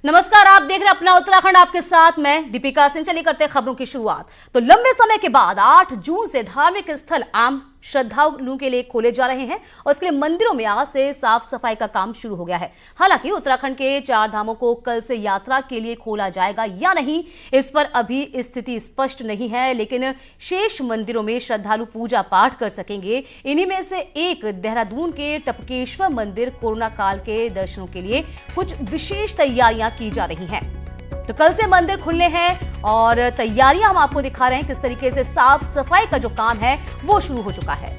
नमस्कार, आप देख रहे हैं अपना उत्तराखंड। आपके साथ मैं दीपिका सिंह। चलिए करते हैं खबरों की शुरुआत। तो लंबे समय के बाद 8 जून से धार्मिक स्थल आम श्रद्धालुओं के लिए खोले जा रहे हैं और इसके लिए मंदिरों में आज से साफ सफाई का काम शुरू हो गया है। हालांकि उत्तराखंड के 4 धामों को कल से यात्रा के लिए खोला जाएगा या नहीं, इस पर अभी स्थिति स्पष्ट नहीं है, लेकिन शेष मंदिरों में श्रद्धालु पूजा पाठ कर सकेंगे। इन्हीं में से एक देहरादून के टपकेश्वर मंदिर कोरोना काल के दर्शनों के लिए कुछ विशेष तैयारियां की जा रही हैं। तो कल से मंदिर खुलने हैं और तैयारियां हम आपको दिखा रहे हैं किस तरीके से साफ सफाई का जो काम है वो शुरू हो चुका है।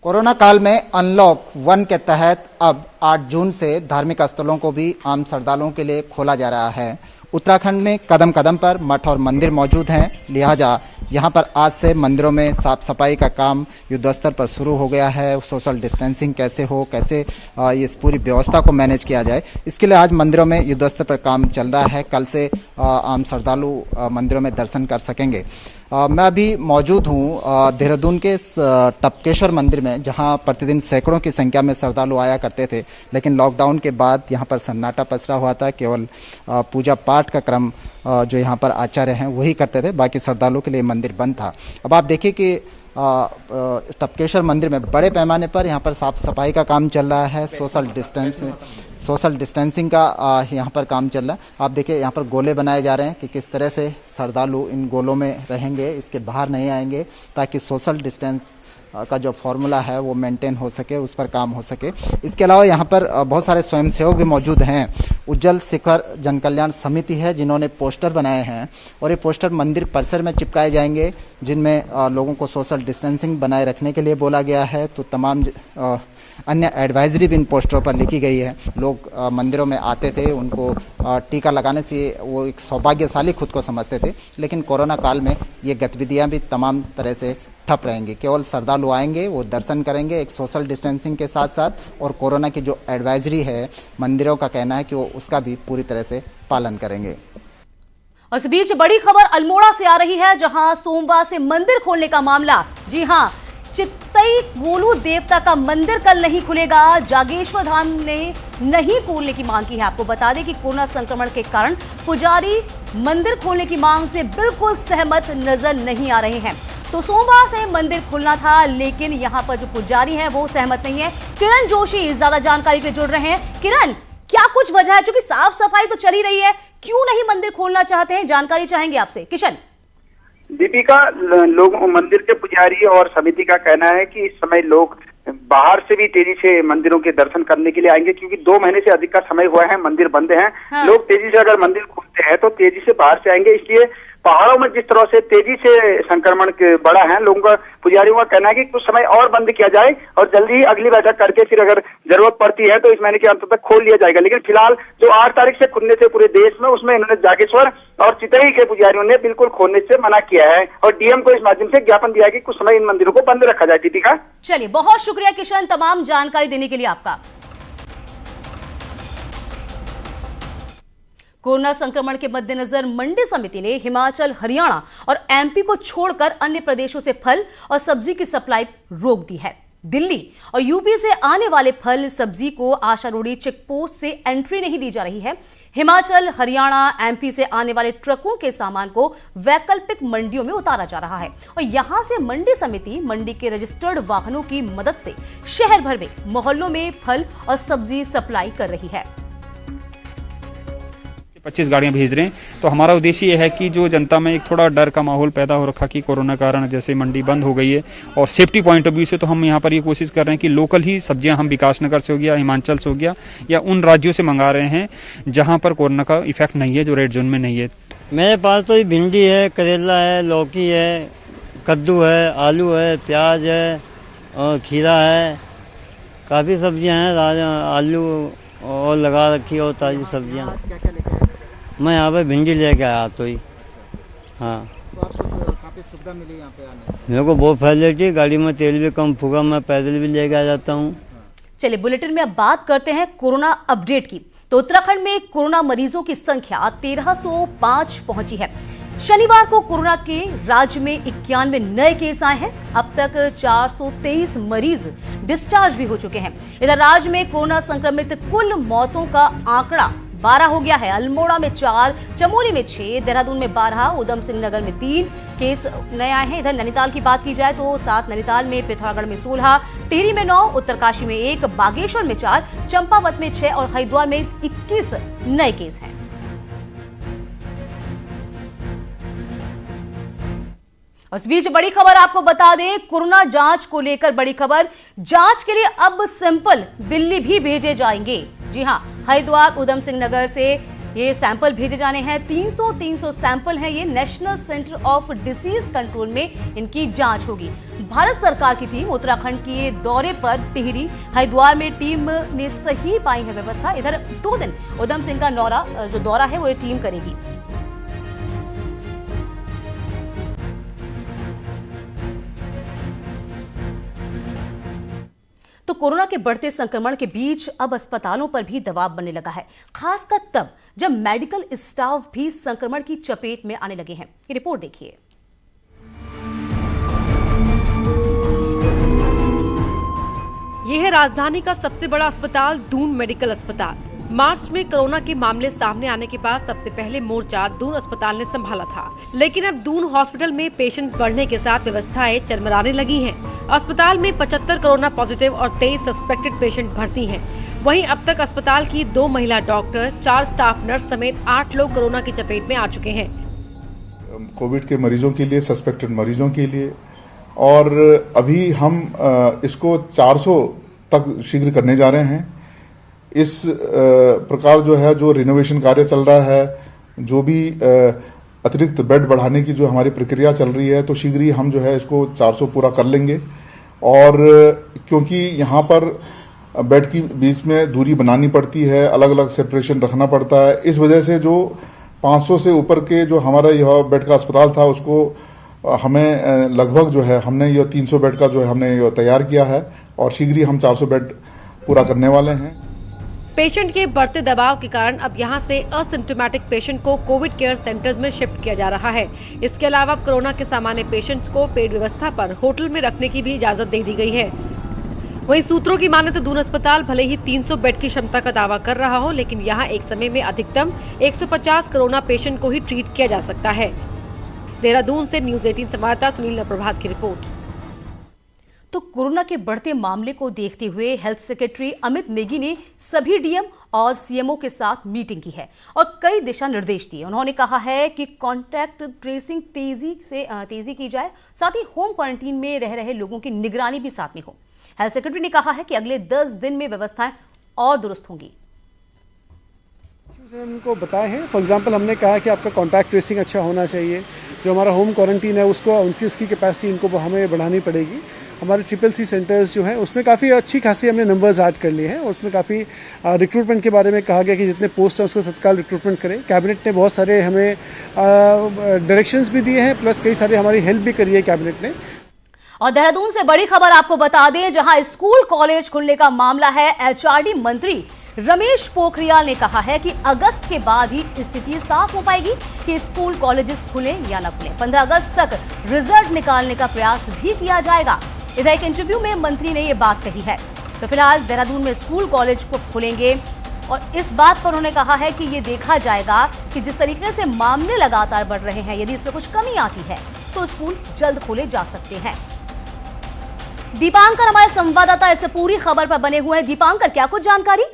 कोरोना काल में अनलॉक 1 के तहत अब 8 जून से धार्मिक स्थलों को भी आम श्रद्धालुओं के लिए खोला जा रहा है। उत्तराखंड में कदम कदम पर मठ और मंदिर मौजूद हैं, लिहाजा यहाँ पर आज से मंदिरों में साफ सफाई का काम युद्ध स्तर पर शुरू हो गया है। सोशल डिस्टेंसिंग कैसे हो, कैसे इस पूरी व्यवस्था को मैनेज किया जाए, इसके लिए आज मंदिरों में युद्ध स्तर पर काम चल रहा है। कल से आम श्रद्धालु मंदिरों में दर्शन कर सकेंगे। मैं अभी मौजूद हूँ देहरादून के टपकेश्वर मंदिर में, जहाँ प्रतिदिन सैकड़ों की संख्या में श्रद्धालु आया करते थे, लेकिन लॉकडाउन के बाद यहाँ पर सन्नाटा पसरा हुआ था। केवल पूजा पाठ का क्रम जो यहाँ पर आचार्य हैं वही करते थे, बाकी श्रद्धालुओं के लिए मंदिर बंद था। अब आप देखिए कि टपकेश्वर मंदिर में बड़े पैमाने पर यहाँ पर साफ सफाई का काम चल रहा है। सोशल डिस्टेंसिंग का यहाँ पर काम चल रहा है। आप देखिए यहाँ पर गोले बनाए जा रहे हैं कि किस तरह से श्रद्धालु इन गोलों में रहेंगे, इसके बाहर नहीं आएंगे, ताकि सोशल डिस्टेंस का जो फॉर्मूला है वो मेंटेन हो सके, उस पर काम हो सके। इसके अलावा यहाँ पर बहुत सारे स्वयंसेवक भी मौजूद हैं। उज्जवल शिखर जन कल्याण समिति है जिन्होंने पोस्टर बनाए हैं और ये पोस्टर मंदिर परिसर में चिपकाए जाएंगे, जिनमें लोगों को सोशल डिस्टेंसिंग बनाए रखने के लिए बोला गया है। तो तमाम अन्य एडवाइजरी भी इन पोस्टरों पर लिखी गई है। लोग मंदिरों में आते थे, उनको टीका लगाने से वो एक सौभाग्यशाली खुद को समझते थे, लेकिन कोरोना काल में ये गतिविधियां भी तमाम तरह से ठप रहेंगी। केवल श्रद्धालु आएंगे, वो दर्शन करेंगे एक सोशल डिस्टेंसिंग के साथ साथ, और कोरोना की जो एडवाइजरी है मंदिरों का कहना है कि वो उसका भी पूरी तरह से पालन करेंगे। और इस बीच बड़ी खबर अल्मोड़ा से आ रही है, जहां सोमवार से मंदिर खोलने का मामला, जी हां, चित्तई गोलू देवता का मंदिर कल नहीं खुलेगा। जागेश्वर धाम ने नहीं खोलने की मांग की है। आपको बता दें कि कोरोना संक्रमण के कारण पुजारी मंदिर खोलने की मांग से बिल्कुल सहमत नजर नहीं आ रहे हैं। तो सोमवार से मंदिर खुलना था, लेकिन यहाँ पर जो पुजारी हैं वो सहमत नहीं है। किरण जोशी ज्यादा जानकारी के जुड़ रहे हैं। किरण, क्या कुछ वजह है? क्योंकि साफ सफाई तो चल ही रही है, क्यों नहीं मंदिर खोलना चाहते हैं? जानकारी चाहेंगे आपसे किशन। दीपिका, लोग मंदिर के पुजारी और समिति का कहना है कि इस समय लोग बाहर से भी तेजी से मंदिरों के दर्शन करने के लिए आएंगे, क्योंकि 2 महीने से अधिक का समय हुआ है, मंदिर बंद हैं। हाँ। लोग तेजी से अगर मंदिर खोलते हैं तो तेजी से बाहर से आएंगे। इसलिए पहाड़ों में जिस तरह से तेजी से संक्रमण बढ़ा है, लोगों का, पुजारियों का कहना है कि कुछ समय और बंद किया जाए और जल्दी ही अगली बैठक करके फिर अगर जरूरत पड़ती है तो इस महीने के अंत तक खोल लिया जाएगा। लेकिन फिलहाल जो 8 तारीख से खुलने से पूरे देश में, उसमें इन्होंने जागेश्वर और चितई के पुजारियों ने बिल्कुल खोलने से मना किया है और डीएम को इस माध्यम से ज्ञापन दिया है कि कुछ समय इन मंदिरों को बंद रखा जाए। दीपिका, चलिए, बहुत शुक्रिया किशन तमाम जानकारी देने के लिए आपका। कोरोना संक्रमण के मद्देनजर मंडी समिति ने हिमाचल, हरियाणा और एमपी को छोड़कर अन्य प्रदेशों से फल और सब्जी की सप्लाई रोक दी है। दिल्ली और यूपी से आने वाले फल सब्जी को आशारोड़ी चेकपोस्ट से एंट्री नहीं दी जा रही है। हिमाचल, हरियाणा, एमपी से आने वाले ट्रकों के सामान को वैकल्पिक मंडियों में उतारा जा रहा है और यहां से मंडी समिति मंडी के रजिस्टर्ड वाहनों की मदद से शहर भर में मोहल्लों में फल और सब्जी सप्लाई कर रही है। 25 गाड़ियां भेज रहे हैं। तो हमारा उद्देश्य ये है कि जो जनता में एक थोड़ा डर का माहौल पैदा हो रखा कि कोरोना कारण जैसे मंडी बंद हो गई है, और सेफ्टी पॉइंट ऑफ व्यू से तो हम यहाँ पर ये कोशिश कर रहे हैं कि लोकल ही सब्जियां हम विकास नगर से हो गया, हिमाचल से हो गया, या उन राज्यों से मंगा रहे हैं जहाँ पर कोरोना का इफेक्ट नहीं है, जो रेड जोन में नहीं है। मेरे पास तो भिंडी है, करेला है, लौकी है, कद्दू है, आलू है, प्याज है और खीरा है, काफ़ी सब्जियाँ हैं, आलू और लगा रखी और ताज़ी सब्जियाँ। मैं यहाँ पे भिंडी लेके आया तो ही। हाँ, तो आपको काफी सुविधा मिली यहाँ पे आने? मेरे को बहुत फैसिलिटी, गाड़ी में तेल भी कम फूका, मैं पैदल भी लेके आ जाता हूँ। चलिए, बुलेटिन में अब बात करते हैं कोरोना अपडेट की। तो उत्तराखंड में कोरोना मरीजों की संख्या 1305 पहुंची है। शनिवार को कोरोना के राज्य में 91 नए केस आए हैं। अब तक 423 मरीज डिस्चार्ज भी हो चुके हैं। इधर राज्य में कोरोना संक्रमित कुल मौतों का आंकड़ा 12 हो गया है। अल्मोड़ा में 4, चमोली में 6, देहरादून में 12, उधम सिंह नगर में 3 केस नए आए हैं। इधर नैनीताल की बात की जाए तो 7 नैनीताल में, पिथौरागढ़ में 16, टिहरी में 9, उत्तरकाशी में 1, बागेश्वर में 4, चंपावत में 6 और हरिद्वार में 21 नए केस हैं। उस बीच बड़ी खबर आपको बता दें, कोरोना जांच को लेकर बड़ी खबर। जांच के लिए अब सैंपल दिल्ली भी भेजे जाएंगे। जी हां, हरिद्वार, उधम सिंह नगर से ये सैंपल भेजे जाने हैं। 300 सैंपल हैं। ये national centre of disease control में इनकी जांच होगी। भारत सरकार की टीम उत्तराखंड के दौरे पर टिहरी, हरिद्वार में टीम ने सही पाई है व्यवस्था। इधर 2 दिन उधम सिंह का जो दौरा है वो ये टीम करेगी। तो कोरोना के बढ़ते संक्रमण के बीच अब अस्पतालों पर भी दबाव बनने लगा है, खासकर तब जब मेडिकल स्टाफ भी संक्रमण की चपेट में आने लगे हैं। ये रिपोर्ट देखिए। यह है राजधानी का सबसे बड़ा अस्पताल, दून मेडिकल अस्पताल। मार्च में कोरोना के मामले सामने आने के बाद सबसे पहले मोर्चा दून अस्पताल ने संभाला था, लेकिन अब दून हॉस्पिटल में पेशेंट्स बढ़ने के साथ व्यवस्थाएं चरमराने लगी हैं। अस्पताल में 75 कोरोना पॉजिटिव और 23 सस्पेक्टेड पेशेंट भर्ती हैं। वहीं अब तक अस्पताल की 2 महिला डॉक्टर, 4 स्टाफ नर्स समेत 8 लोग कोरोना की चपेट में आ चुके हैं। कोविड के मरीजों के लिए, सस्पेक्टेड मरीजों के लिए, और अभी हम इसको 400 तक शीघ्र करने जा रहे हैं। इस प्रकार जो है, जो रिनोवेशन कार्य चल रहा है, जो भी अतिरिक्त बेड बढ़ाने की जो हमारी प्रक्रिया चल रही है, तो शीघ्र ही हम जो है इसको 400 पूरा कर लेंगे। और क्योंकि यहाँ पर बेड की बीच में दूरी बनानी पड़ती है, अलग अलग सेपरेशन रखना पड़ता है, इस वजह से जो 500 से ऊपर के जो हमारा यह बेड का अस्पताल था, उसको हमें लगभग जो है हमने यह 300 बेड का जो है हमने तैयार किया है, और शीघ्र ही हम 400 बेड पूरा करने वाले हैं। पेशेंट के बढ़ते दबाव के कारण अब यहां से असिम्टोमेटिक पेशेंट को कोविड केयर सेंटर्स में शिफ्ट किया जा रहा है। इसके अलावा कोरोना के सामान्य पेशेंट्स को पेड व्यवस्था पर होटल में रखने की भी इजाजत दे दी गई है। वहीं सूत्रों की माने तो दून अस्पताल भले ही 300 बेड की क्षमता का दावा कर रहा हो, लेकिन यहां एक समय में अधिकतम 150 कोरोना पेशेंट को ही ट्रीट किया जा सकता है। देहरादून से न्यूज 18 संवाददाता सुनील प्रभात की रिपोर्ट। तो कोरोना के बढ़ते मामले को देखते हुए हेल्थ सेक्रेटरी अमित नेगी ने सभी डीएम और सीएमओ के साथ मीटिंग की है और कई दिशा निर्देश दिए। उन्होंने कहा है कि कॉन्टैक्ट ट्रेसिंग तेजी की जाए, साथ ही होम क्वारंटीन में रह रहे लोगों की निगरानी भी साथ में हो। हेल्थ सेक्रेटरी ने कहा है कि अगले 10 दिन में व्यवस्थाएं और दुरुस्त होंगी। उनको बताए हैं, फॉर एग्जांपल हमने कहा कि आपका कॉन्टैक्ट ट्रेसिंग अच्छा होना चाहिए। जो हमारा होम क्वारंटीन है उसको उसकी कैपेसिटी इनको हमें बढ़ानी पड़ेगी। हमारे CCC सेंटर्स जो हैं उसमें काफ़ी अच्छी खासी हमने नंबर्स ऐड कर लिए हैं। उसमें काफ़ी रिक्रूटमेंट के बारे में कहा गया कि जितने पोस्ट हैं उसको तत्काल रिक्रूटमेंट करें। कैबिनेट ने बहुत सारे हमें डायरेक्शंस भी दिए हैं, प्लस कई सारी हमारी हेल्प भी करी है कैबिनेट ने। और देहरादून से बड़ी खबर आपको बता दें, जहां स्कूल कॉलेज खुलने का मामला है। HRD मंत्री रमेश पोखरियाल ने कहा है कि अगस्त के बाद ही स्थिति साफ हो पाएगी कि स्कूल कॉलेजेस खुले या न खुले। 15 अगस्त तक रिजल्ट निकालने का प्रयास भी किया जाएगा। इधर एक इंटरव्यू में मंत्री ने ये बात कही है। तो फिलहाल देहरादून में स्कूल कॉलेज को खुलेंगे और इस बात पर उन्होंने कहा है कि ये देखा जाएगा कि जिस तरीके से मामले लगातार बढ़ रहे हैं, यदि इसमें कुछ कमी आती है तो स्कूल जल्द खोले जा सकते हैं। दीपांकर हमारे संवाददाता इस पूरी खबर पर बने हुए हैं। दीपांकर, क्या कुछ जानकारी?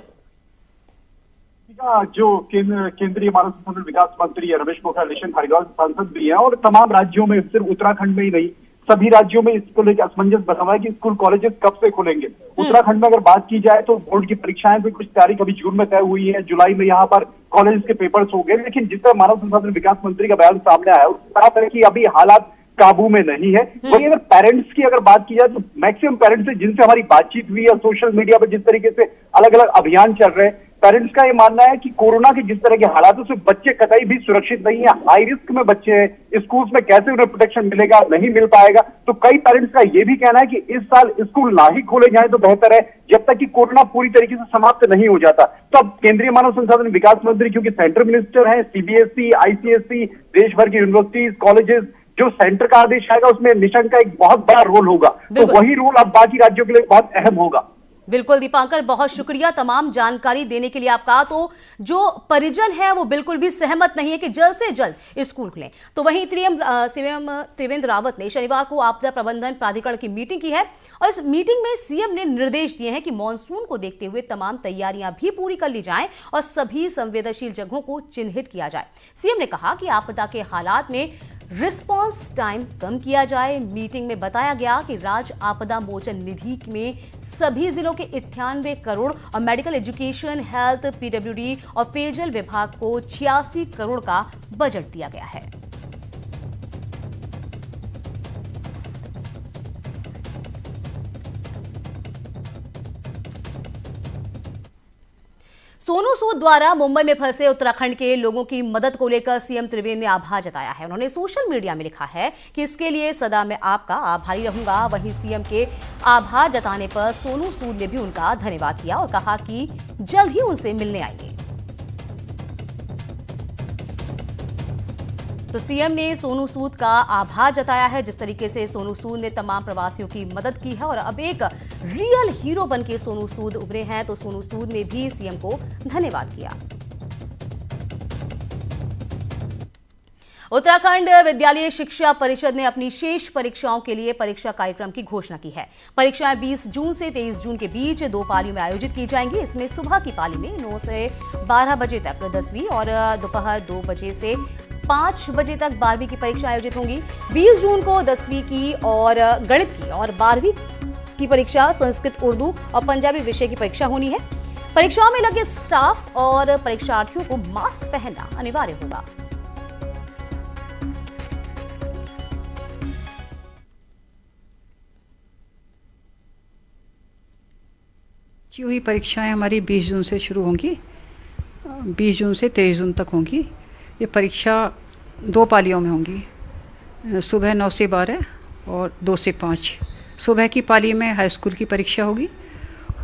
जो केंद्रीय मानव संसाधन विकास मंत्री रमेश पोखरियाल निशंक हरिद्वार सांसद भी हैं और तमाम राज्यों में, सिर्फ उत्तराखंड में ही नहीं सभी राज्यों में इसको लेकर असमंजस बना हुआ है कि स्कूल कॉलेजेस कब से खुलेंगे। उत्तराखंड में अगर बात की जाए तो बोर्ड की परीक्षाएं भी कुछ तारीख अभी जून में तय हुई है, जुलाई में यहाँ पर कॉलेज के पेपर्स हो गए। लेकिन जिस तरह मानव संसाधन विकास मंत्री का बयान सामने आया उससे साफ है कि अभी हालात काबू में नहीं है। वहीं अगर पेरेंट्स की अगर बात की जाए तो मैक्सिमम पेरेंट्स से जिनसे हमारी बातचीत हुई है सोशल मीडिया पर जिस तरीके से अलग अलग अभियान चल रहे हैं, पेरेंट्स का ये मानना है कि कोरोना के जिस तरह के हालातों से बच्चे कतई भी सुरक्षित नहीं है, हाई रिस्क में बच्चे हैं, स्कूल्स में कैसे उन्हें प्रोटेक्शन मिलेगा, नहीं मिल पाएगा। तो कई पेरेंट्स का ये भी कहना है कि इस साल स्कूल ना ही खोले जाए तो बेहतर है, जब तक कि कोरोना पूरी तरीके से समाप्त नहीं हो जाता। तो अब केंद्रीय मानव संसाधन विकास मंत्री, क्योंकि सेंट्रल मिनिस्टर है, सीबीएसई, आईसीएसई, देश भर की यूनिवर्सिटीज, कॉलेजेस, जो सेंटर का आदेश आएगा उसमें निशंक का एक बहुत बड़ा रोल होगा, तो वही रोल अब बाकी राज्यों के लिए बहुत अहम होगा। बिल्कुल दीपांकर, बहुत शुक्रिया तमाम जानकारी देने के लिए आपका। तो जो परिजन है वो बिल्कुल भी सहमत नहीं है कि जल्द से जल्द स्कूल खुलें। तो वहीं सीएम त्रिवेंद्र रावत ने शनिवार को आपदा प्रबंधन प्राधिकरण की मीटिंग की है और इस मीटिंग में सीएम ने निर्देश दिए हैं कि मॉनसून को देखते हुए तमाम तैयारियां भी पूरी कर ली जाएं और सभी संवेदनशील जगहों को चिन्हित किया जाए। सीएम ने कहा कि आपदा के हालात में रिस्पांस टाइम कम किया जाए। मीटिंग में बताया गया कि राज्य आपदा मोचन निधि में सभी जिलों के 98 करोड़ और मेडिकल एजुकेशन, हेल्थ, पीडब्ल्यूडी और पेयजल विभाग को 86 करोड़ का बजट दिया गया है। सोनू सूद द्वारा मुंबई में फंसे उत्तराखंड के लोगों की मदद को लेकर सीएम त्रिवेंद्र ने आभार जताया है। उन्होंने सोशल मीडिया में लिखा है कि इसके लिए सदा मैं आपका आभारी रहूंगा। वहीं सीएम के आभार जताने पर सोनू सूद ने भी उनका धन्यवाद किया और कहा कि जल्द ही उनसे मिलने आएंगे। तो सीएम ने सोनू सूद का आभार जताया है। जिस तरीके से सोनू सूद ने तमाम प्रवासियों की मदद की है और अब एक रियल हीरो बनके सोनू सूद उभरे हैं, तो सोनू सूद ने भी सीएम को धन्यवाद किया। उत्तराखंड विद्यालय शिक्षा परिषद ने अपनी शेष परीक्षाओं के लिए परीक्षा कार्यक्रम की घोषणा की है। परीक्षाएं 20 जून से 23 जून के बीच 2 पालियों में आयोजित की जाएंगी। इसमें सुबह की पाली में 9 से 12 बजे तक 10वीं और दोपहर 2 बजे से 5 बजे तक 12वीं की परीक्षा आयोजित होंगी। 20 जून को 10वीं की और गणित की और 12वीं की परीक्षा संस्कृत, उर्दू और पंजाबी विषय की परीक्षा होनी है। परीक्षाओं में लगे स्टाफ और परीक्षार्थियों को मास्क पहनना अनिवार्य होगा। हुई परीक्षाएं हमारी 20 जून से शुरू होंगी, 20 जून से 23 जून तक होंगी। ये परीक्षा 2 पालियों में होंगी, सुबह 9 से 12 और 2 से 5। सुबह की पाली में हाई स्कूल की परीक्षा होगी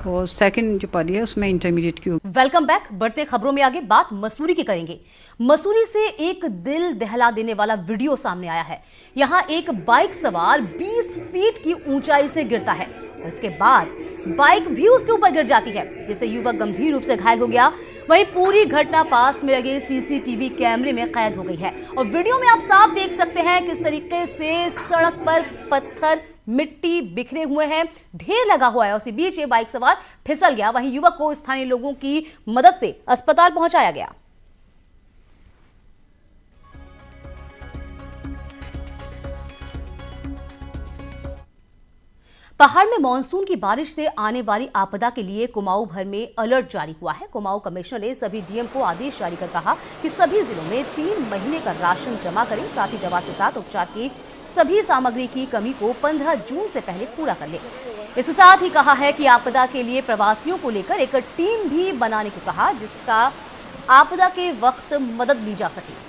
और सेकंड जो पाली है उसमें इंटरमीडिएट की होगी। Welcome back. बढ़ते खबरों में आगे बात मसूरी की करेंगे। मसूरी से एक दिल दहला देने वाला वीडियो सामने आया है। यहां एक बाइक सवार 20 फीट की ऊंचाई से गिरता है, इसके बाद बाइक भी उसके ऊपर गिर जाती है, जिससे युवक गंभीर रूप से घायल हो गया। वहीं पूरी घटना पास में लगे सीसीटीवी कैमरे में कैद हो गई है और वीडियो में आप साफ देख सकते हैं किस तरीके से सड़क पर पत्थर, मिट्टी बिखरे हुए हैं, ढेर लगा हुआ है और उसी बीच ये बाइक सवार फिसल गया। वहीं युवक को स्थानीय लोगों की मदद से अस्पताल पहुंचाया गया। पहाड़ में मानसून की बारिश से आने वाली आपदा के लिए कुमाऊं भर में अलर्ट जारी हुआ है। कुमाऊं कमिश्नर ने सभी डीएम को आदेश जारी कर कहा कि सभी जिलों में 3 महीने का राशन जमा करें, साथ ही दवा के साथ उपचार की सभी सामग्री की कमी को 15 जून से पहले पूरा कर ले। इसके साथ ही कहा है कि आपदा के लिए प्रवासियों को लेकर एक टीम भी बनाने को कहा, जिसका आपदा के वक्त मदद ली जा सके।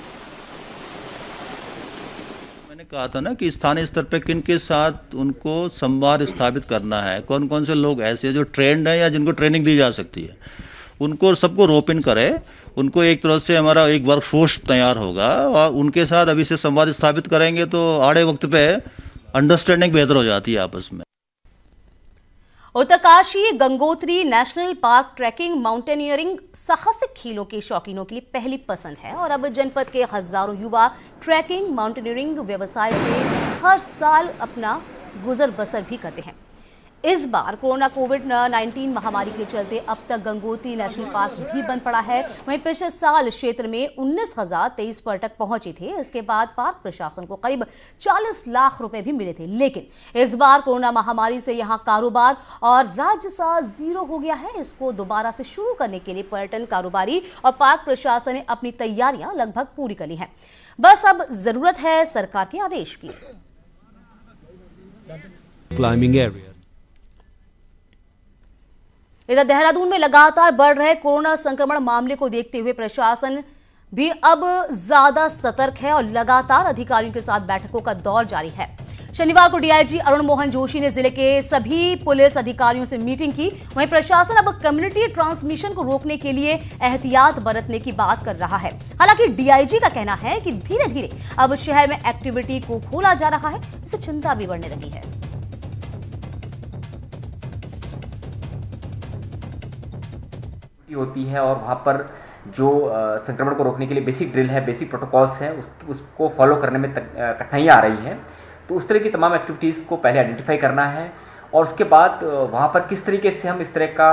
मैंने कहा था ना कि स्थानीय स्तर पर किन के साथ उनको संवाद स्थापित करना है, कौन कौन से लोग ऐसे जो ट्रेंड है या जिनको ट्रेनिंग दी जा सकती है, उनको सबको रोप इन करे। उनको एक तरह से हमारा एक वर्कफोर्स तैयार होगा और उनके साथ अभी से संवाद स्थापित करेंगे तो आड़े वक्त पे अंडरस्टैंडिंग बेहतर हो जाती है आपस में। Uttarkashi Gangotri national park trekking, mountaineering, साहसिक खेलों के शौकीनों के लिए पहली पसंद है और अब जनपद के हजारों युवा ट्रैकिंग, माउंटेनियरिंग व्यवसाय से हर साल अपना गुजर बसर भी करते हैं। इस बार कोरोना कोविड-19 महामारी के चलते अब तक गंगोत्री नेशनल पार्क भी बंद पड़ा है। वहीं पिछले साल क्षेत्र में 19,023 पर्यटक पहुंचे थे। इसके बाद पार्क प्रशासन को करीब 40 लाख रुपए भी मिले थे, लेकिन इस बार कोरोना महामारी से यहां कारोबार और राजस्व जीरो हो गया है। इसको दोबारा से शुरू करने के लिए पर्यटन कारोबारी और पार्क प्रशासन ने अपनी तैयारियां लगभग पूरी कर ली हैं। बस अब जरूरत है सरकार के आदेश की। क्लाइंबिंग एरिया इधर देहरादून में लगातार बढ़ रहे कोरोना संक्रमण मामले को देखते हुए प्रशासन भी अब ज्यादा सतर्क है और लगातार अधिकारियों के साथ बैठकों का दौर जारी है। शनिवार को डीआईजी अरुण मोहन जोशी ने जिले के सभी पुलिस अधिकारियों से मीटिंग की। वहीं प्रशासन अब कम्युनिटी ट्रांसमिशन को रोकने के लिए एहतियात बरतने की बात कर रहा है। हालांकि डीआईजी का कहना है कि धीरे धीरे अब शहर में एक्टिविटी को खोला जा रहा है, इससे चिंता भी बढ़ने लगी है। होती है और वहाँ पर जो संक्रमण को रोकने के लिए बेसिक ड्रिल है, बेसिक प्रोटोकॉल्स हैं, उसको फॉलो करने में कठिनाइयाँ आ रही हैं। तो उस तरह की तमाम एक्टिविटीज़ को पहले आइडेंटिफाई करना है और उसके बाद वहाँ पर किस तरीके से हम इस तरह का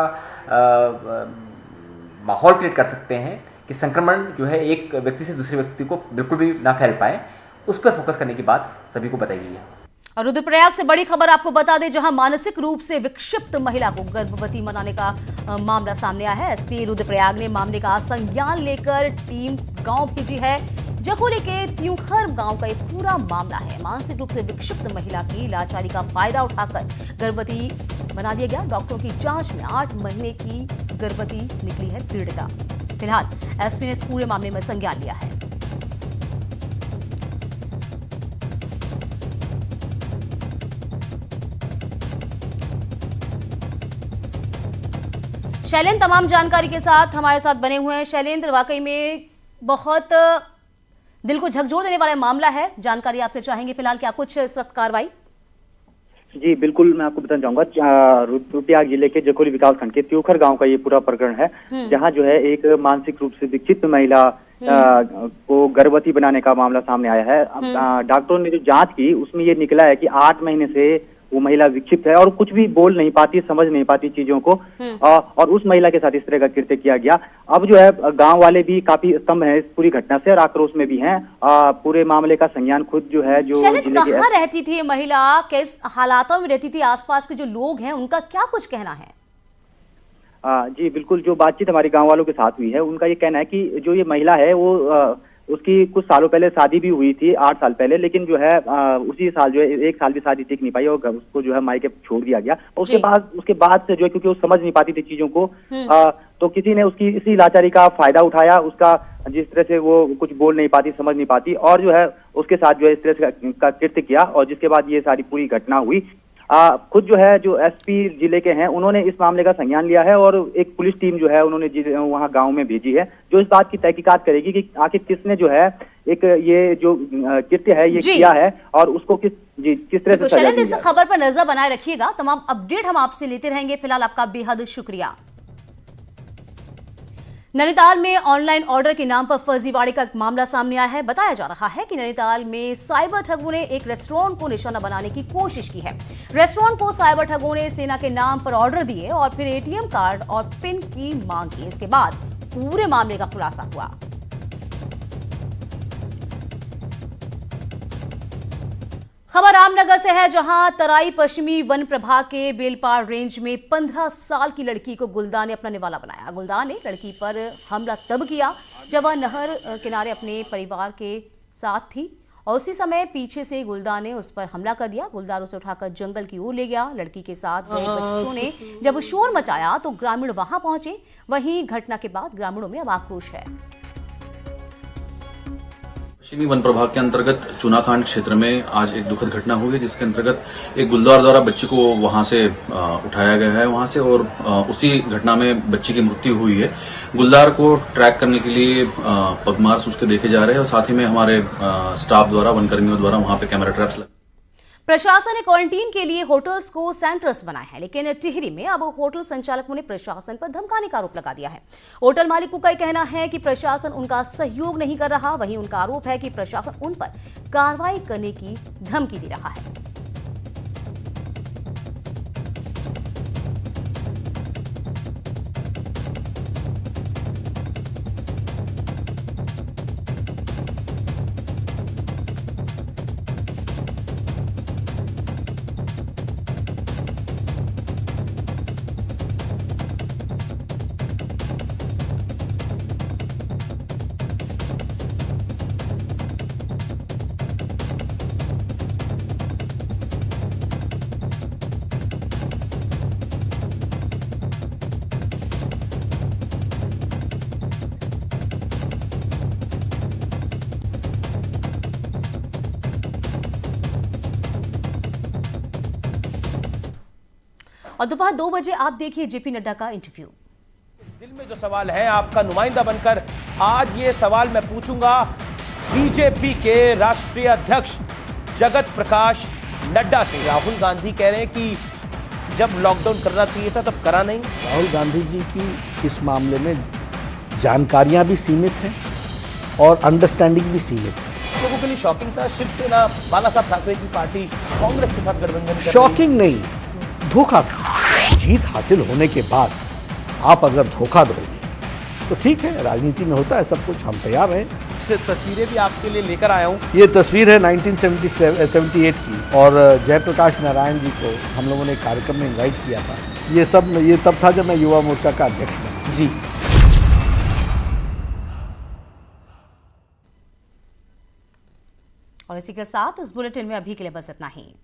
माहौल क्रिएट कर सकते हैं कि संक्रमण जो है एक व्यक्ति से दूसरे व्यक्ति को बिल्कुल भी ना फैल पाए, उस पर फोकस करने की बात सभी को बताई गई है। और रुद्रप्रयाग से बड़ी खबर आपको बता दें, जहां मानसिक रूप से विक्षिप्त महिला को गर्भवती बनाने का मामला सामने आया है। एसपी रुद्रप्रयाग ने मामले का संज्ञान लेकर टीम गांव भेजी है। जखोली के त्यूखर गांव का एक पूरा मामला है। मानसिक रूप से विक्षिप्त महिला की लाचारी का फायदा उठाकर गर्भवती बना दिया गया। डॉक्टरों की जांच में 8 महीने की गर्भवती निकली है पीड़िता। फिलहाल एसपी ने इस पूरे मामले में संज्ञान लिया है। शैलेंद्र तमाम जानकारी के साथ हमारे साथ बने हुए हैं। शैलेंद्र, वाकई में बहुत दिल को झकझोर देने वाला मामला है, जानकारी आपसे चाहेंगे फिलहाल क्या कुछ इस वक्त कार्रवाई? जी बिल्कुल, मैं आपको बताना चाहूंगा। रुद्रप्रयाग जिले के जखोली विकास खंड के त्यूखर गांव का ये पूरा प्रकरण है, जहां जो है एक मानसिक रूप से विक्षिप्त महिला को गर्भवती बनाने का मामला सामने आया है। डॉक्टरों ने जो जांच की उसमें ये निकला है कि 8 महीने से वो महिला विक्षिप्त है और कुछ भी बोल नहीं पाती, समझ नहीं पाती चीजों को, और उस महिला के साथ इस तरह का कृत्य किया गया। अब जो है गांव वाले भी काफी स्तंभ हैं इस पूरी घटना से और आक्रोश में भी हैं। पूरे मामले का संज्ञान खुद जो है जो कहाँ रहती थी ये महिला, किस हालातों में रहती थी, आसपास के जो लोग हैं उनका क्या कुछ कहना है? जी बिल्कुल, जो बातचीत हमारे गाँव वालों के साथ हुई है उनका ये कहना है कि जो ये महिला है वो उसकी कुछ सालों पहले शादी भी हुई थी, 8 साल पहले, लेकिन जो है उसी साल जो है 1 साल भी शादी टिक नहीं पाई और उसको जो है मायके छोड़ दिया गया। और उसके बाद से जो है क्योंकि वो समझ नहीं पाती थी चीजों को, तो किसी ने उसकी इसी लाचारी का फायदा उठाया, उसका जिस तरह से वो कुछ बोल नहीं पाती, समझ नहीं पाती, और जो है उसके साथ जो है इस तरह का कृत्य किया और जिसके बाद ये सारी पूरी घटना हुई। खुद जो है जो एसपी जिले के हैं उन्होंने इस मामले का संज्ञान लिया है और एक पुलिस टीम जो है उन्होंने वहाँ गांव में भेजी है, जो इस बात की तहकीकात करेगी कि आखिर किसने जो है एक ये जो कृत्य है ये किया है और उसको किस तरह से सजा दी इस खबर पर नजर बनाए रखिएगा। तमाम अपडेट हम आपसे लेते रहेंगे। फिलहाल आपका बेहद शुक्रिया। नैनीताल में ऑनलाइन ऑर्डर के नाम पर फर्जीवाड़े का एक मामला सामने आया है। बताया जा रहा है कि नैनीताल में साइबर ठगों ने एक रेस्टोरेंट को निशाना बनाने की कोशिश की है। रेस्टोरेंट को साइबर ठगों ने सेना के नाम पर ऑर्डर दिए और फिर एटीएम कार्ड और पिन की मांग की। इसके बाद पूरे मामले का खुलासा हुआ। खबर रामनगर से है, जहां तराई पश्चिमी वन प्रभाग के बेलपाड़ रेंज में 15 साल की लड़की को गुलदार ने अपना निवाला बनाया। गुलदार ने लड़की पर हमला तब किया जब वह नहर किनारे अपने परिवार के साथ थी और उसी समय पीछे से गुलदार ने उस पर हमला कर दिया। गुलदार उसे उठाकर जंगल की ओर ले गया। लड़की के साथ गए बच्चों ने जब शोर मचाया तो ग्रामीण वहां पहुंचे। वहीं घटना के बाद ग्रामीणों में अब आक्रोश है। पश्चिमी वन प्रभाग के अंतर्गत चूनाखांड क्षेत्र में आज एक दुखद घटना हुई, जिसके अंतर्गत एक गुलदार द्वारा बच्ची को वहां से उठाया गया है वहां से, और उसी घटना में बच्ची की मृत्यु हुई है। गुलदार को ट्रैक करने के लिए पगमार्क्स उसके देखे जा रहे हैं और साथ ही में हमारे स्टाफ द्वारा, वनकर्मियों द्वारा वहां पे कैमरा ट्रैप्स लगे। प्रशासन ने क्वारंटीन के लिए होटल्स को सेंटर्स बनाए हैं, लेकिन टिहरी में अब होटल संचालकों ने प्रशासन पर धमकाने का आरोप लगा दिया है। होटल मालिकों का कहना है कि प्रशासन उनका सहयोग नहीं कर रहा। वहीं उनका आरोप है कि प्रशासन उन पर कार्रवाई करने की धमकी दे रहा है। और दोपहर 2 बजे आप देखिए जेपी नड्डा का इंटरव्यू। दिल में जो सवाल है आपका नुमाइंदा बनकर आज ये सवाल मैं पूछूंगा बीजेपी के राष्ट्रीय अध्यक्ष जगत प्रकाश नड्डा से। राहुल गांधी कह रहे हैं कि जब लॉकडाउन करना चाहिए था तब करा नहीं। राहुल गांधी जी की इस मामले में जानकारियां भी सीमित हैं और अंडरस्टैंडिंग भी सीमित है। लोगों के लिए शॉकिंग था शिवसेना बाला साहब ठाकरे की पार्टी कांग्रेस के साथ गठबंधन कर शॉकिंग नहीं, धोखा था। जीत हासिल होने के बाद आप अगर धोखा दोगे तो ठीक है, राजनीति में होता है सब कुछ, हम तैयार हैं। तस्वीरें भी आपके लिए लेकर आया हूँ। ये तस्वीर है 1978 की और जयप्रकाश नारायण जी को हम लोगों ने एक कार्यक्रम में इनवाइट किया था। ये तब था जब मैं युवा मोर्चा का अध्यक्ष बना। जी। और इसी के साथ इस बुलेटिन में अभी के लिए बस इतना ही।